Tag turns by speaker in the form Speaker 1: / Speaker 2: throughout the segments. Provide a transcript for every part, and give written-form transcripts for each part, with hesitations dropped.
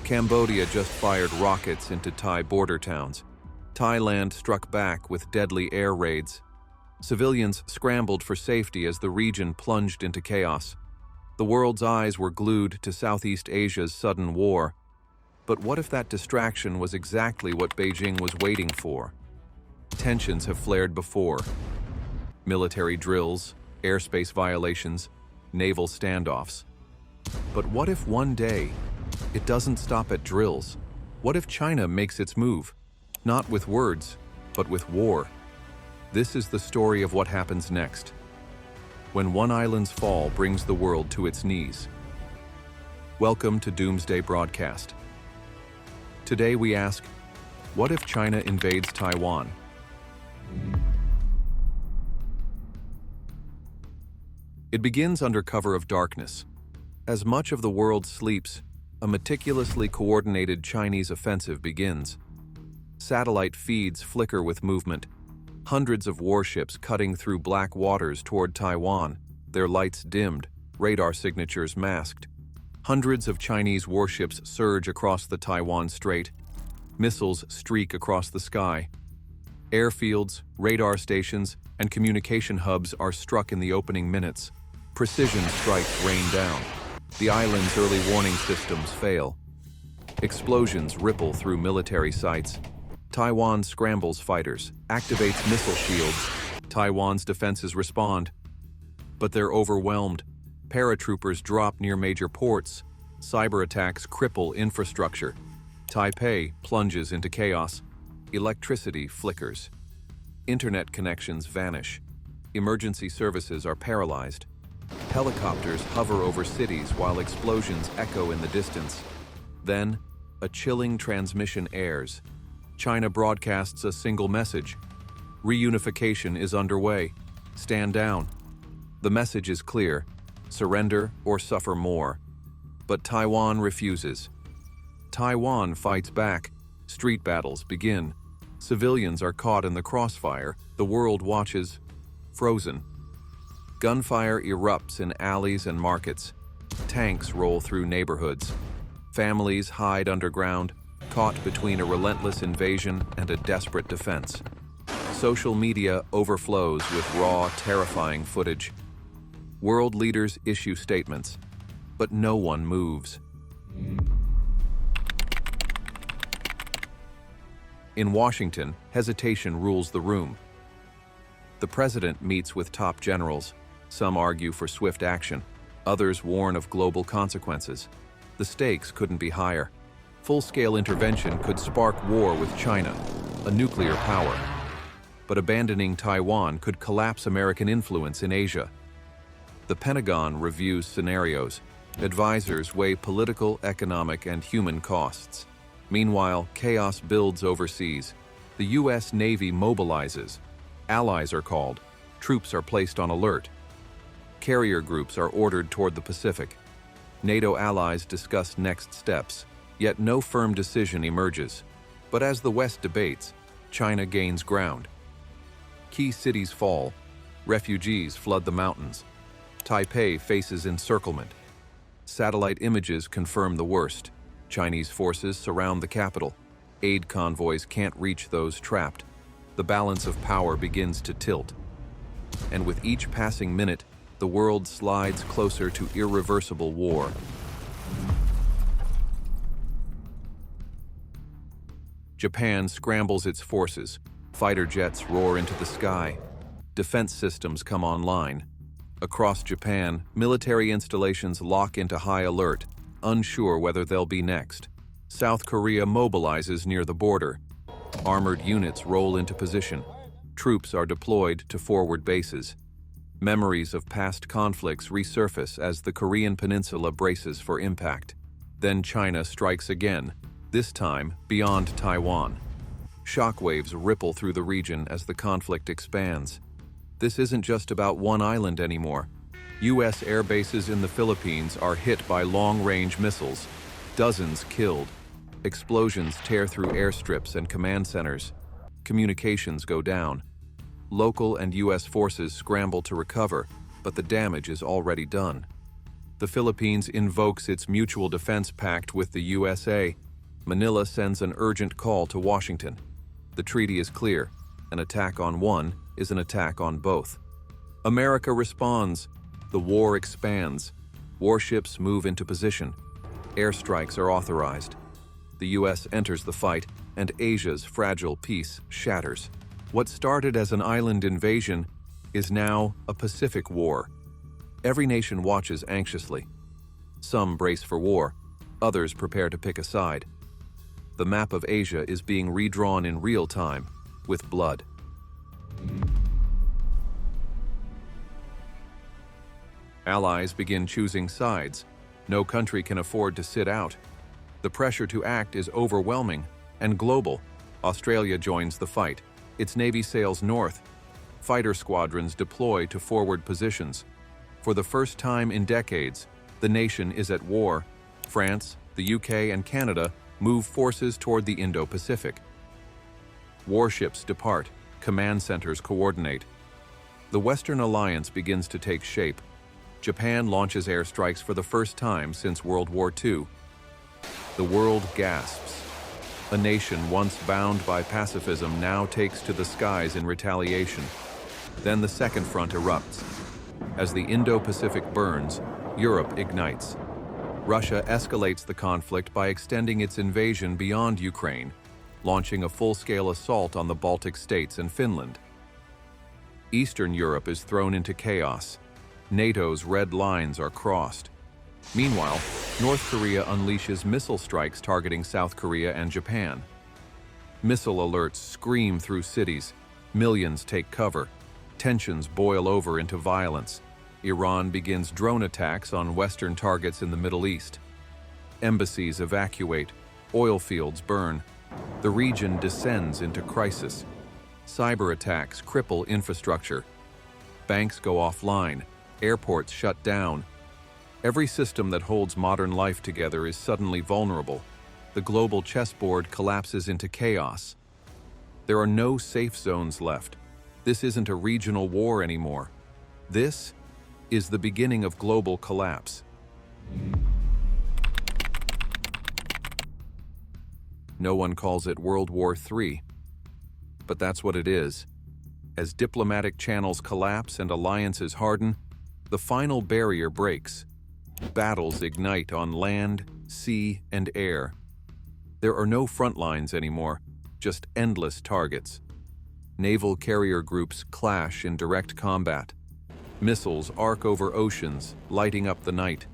Speaker 1: Cambodia just fired rockets into Thai border towns. Thailand struck back with deadly air raids. Civilians scrambled for safety as the region plunged into chaos. The world's eyes were glued to Southeast Asia's sudden war. But what if that distraction was exactly what Beijing was waiting for? Tensions have flared before. Military drills, airspace violations, naval standoffs. But what if one day it doesn't stop at drills? What if China makes its move? Not with words, but with war. This is the story of what happens next, when one island's fall brings the world to its knees. Welcome to Doomsday Broadcast. Today we ask, what if China invades Taiwan? It begins under cover of darkness. As much of the world sleeps, a meticulously coordinated Chinese offensive begins. Satellite feeds flicker with movement. Hundreds of warships cutting through black waters toward Taiwan, their lights dimmed, radar signatures masked. Hundreds of Chinese warships surge across the Taiwan Strait. Missiles streak across the sky. Airfields, radar stations, and communication hubs are struck in the opening minutes. Precision strikes rain down. The island's early warning systems fail. Explosions ripple through military sites. Taiwan scrambles fighters, activates missile shields. Taiwan's defenses respond. But they're overwhelmed. Paratroopers drop near major ports. Cyber attacks cripple infrastructure. Taipei plunges into chaos. Electricity flickers. Internet connections vanish. Emergency services are paralyzed. Helicopters hover over cities while explosions echo in the distance. Then, a chilling transmission airs. China broadcasts a single message. Reunification is underway. Stand down. The message is clear: surrender or suffer more. But Taiwan refuses. Taiwan fights back. Street battles begin. Civilians are caught in the crossfire. The world watches, frozen. Gunfire erupts in alleys and markets. Tanks roll through neighborhoods. Families hide underground, caught between a relentless invasion and a desperate defense. Social media overflows with raw, terrifying footage. World leaders issue statements, but no one moves. In Washington, hesitation rules the room. The president meets with top generals. Some argue for swift action. Others warn of global consequences. The stakes couldn't be higher. Full-scale intervention could spark war with China, a nuclear power. But abandoning Taiwan could collapse American influence in Asia. The Pentagon reviews scenarios. Advisors weigh political, economic, and human costs. Meanwhile, chaos builds overseas. The U.S. Navy mobilizes. Allies are called. Troops are placed on alert. Carrier groups are ordered toward the Pacific. NATO allies discuss next steps, yet no firm decision emerges. But as the West debates, China gains ground. Key cities fall. Refugees flood the mountains. Taipei faces encirclement. Satellite images confirm the worst. Chinese forces surround the capital. Aid convoys can't reach those trapped. The balance of power begins to tilt. And with each passing minute, the world slides closer to irreversible war. Japan scrambles its forces. Fighter jets roar into the sky. Defense systems come online. Across Japan, military installations lock into high alert, unsure whether they'll be next. South Korea mobilizes near the border. Armored units roll into position. Troops are deployed to forward bases. Memories of past conflicts resurface as the Korean peninsula braces for impact. Then China strikes again, this time beyond Taiwan. Shockwaves ripple through the region as the conflict expands. This isn't just about one island anymore. U.S. air bases in the Philippines are hit by long-range missiles. Dozens killed. Explosions tear through airstrips and command centers. Communications go down. Local and U.S. forces scramble to recover, but the damage is already done. The Philippines invokes its mutual defense pact with the USA. Manila sends an urgent call to Washington. The treaty is clear. An attack on one is an attack on both. America responds. The war expands. Warships move into position. Airstrikes are authorized. The US enters the fight, and Asia's fragile peace shatters. What started as an island invasion is now a Pacific war. Every nation watches anxiously. Some brace for war, others prepare to pick a side. The map of Asia is being redrawn in real time, with blood. Allies begin choosing sides. No country can afford to sit out. The pressure to act is overwhelming and global. Australia joins the fight. Its navy sails north. Fighter squadrons deploy to forward positions. For the first time in decades, the nation is at war. France, the UK, and Canada move forces toward the Indo-Pacific. Warships depart. Command centers coordinate. The Western alliance begins to take shape. Japan launches airstrikes for the first time since World War II. The world gasps. A nation once bound by pacifism now takes to the skies in retaliation. Then the second front erupts. As the Indo-Pacific burns, Europe ignites. Russia escalates the conflict by extending its invasion beyond Ukraine, launching a full-scale assault on the Baltic states and Finland. Eastern Europe is thrown into chaos. NATO's red lines are crossed. Meanwhile, North Korea unleashes missile strikes targeting South Korea and Japan. Missile alerts scream through cities. Millions take cover. Tensions boil over into violence. Iran begins drone attacks on Western targets in the Middle East. Embassies evacuate. Oil fields burn. The region descends into crisis. Cyber attacks cripple infrastructure. Banks go offline. Airports shut down. Every system that holds modern life together is suddenly vulnerable. The global chessboard collapses into chaos. There are no safe zones left. This isn't a regional war anymore. This is the beginning of global collapse. No one calls it World War III, but that's what it is. As diplomatic channels collapse and alliances harden, the final barrier breaks. Battles ignite on land, sea, and air. There are no front lines anymore, just endless targets. Naval carrier groups clash in direct combat. Missiles arc over oceans, lighting up the night.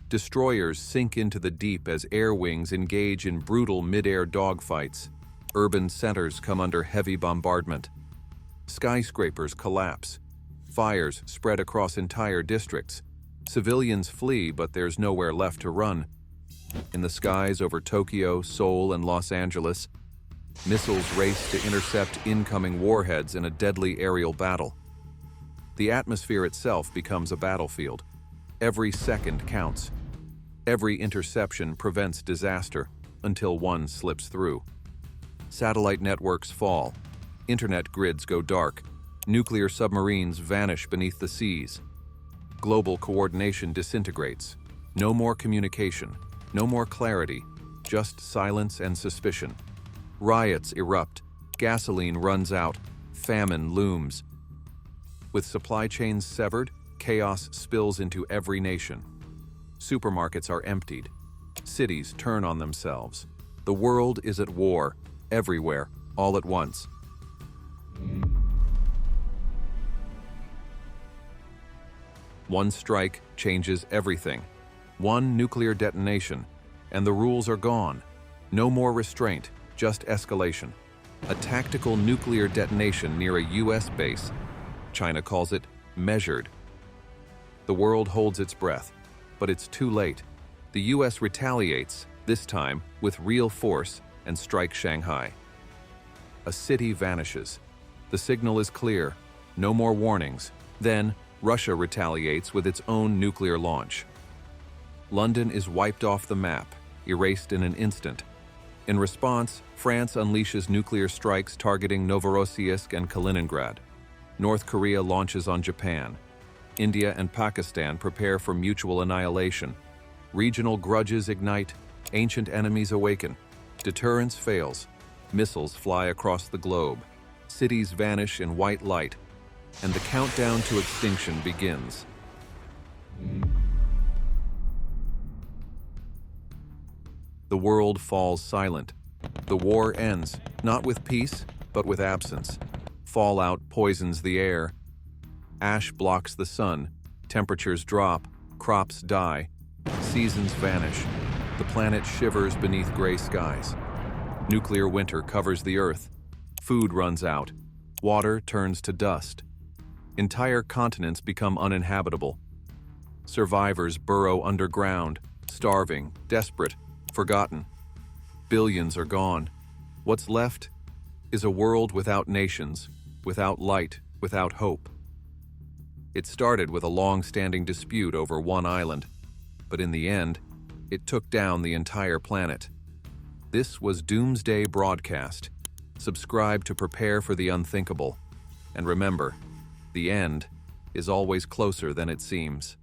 Speaker 1: Destroyers sink into the deep as air wings engage in brutal mid-air dogfights. Urban centers come under heavy bombardment. Skyscrapers collapse. Fires spread across entire districts. Civilians flee, but there's nowhere left to run. In the skies over Tokyo, Seoul, and Los Angeles, missiles race to intercept incoming warheads in a deadly aerial battle. The atmosphere itself becomes a battlefield. Every second counts. Every interception prevents disaster until one slips through. Satellite networks fall. Internet grids go dark. Nuclear submarines vanish beneath the seas. Global coordination disintegrates. No more communication. No more clarity. Just silence and suspicion. Riots erupt. Gasoline runs out. Famine looms. With supply chains severed, chaos spills into every nation. Supermarkets are emptied. Cities turn on themselves. The world is at war, everywhere, all at once. One strike changes everything. One nuclear detonation, and the rules are gone. No more restraint, just escalation. A tactical nuclear detonation near a US base. China calls it measured. The world holds its breath, but it's too late. The US retaliates, this time with real force, and strikes Shanghai. A city vanishes. The signal is clear. No more warnings. Then, Russia retaliates with its own nuclear launch. London is wiped off the map, erased in an instant. In response, France unleashes nuclear strikes targeting Novorossiysk and Kaliningrad. North Korea launches on Japan. India and Pakistan prepare for mutual annihilation. Regional grudges ignite, ancient enemies awaken. Deterrence fails. Missiles fly across the globe. Cities vanish in white light. And the countdown to extinction begins. The world falls silent. The war ends, not with peace, but with absence. Fallout poisons the air. Ash blocks the sun. Temperatures drop. Crops die. Seasons vanish. The planet shivers beneath gray skies. Nuclear winter covers the earth. Food runs out. Water turns to dust. Entire continents become uninhabitable. Survivors burrow underground, starving, desperate, forgotten. Billions are gone. What's left is a world without nations, without light, without hope. It started with a long-standing dispute over one island, but in the end, it took down the entire planet. This was Doomsday Broadcast. Subscribe to prepare for the unthinkable. And remember, the end is always closer than it seems.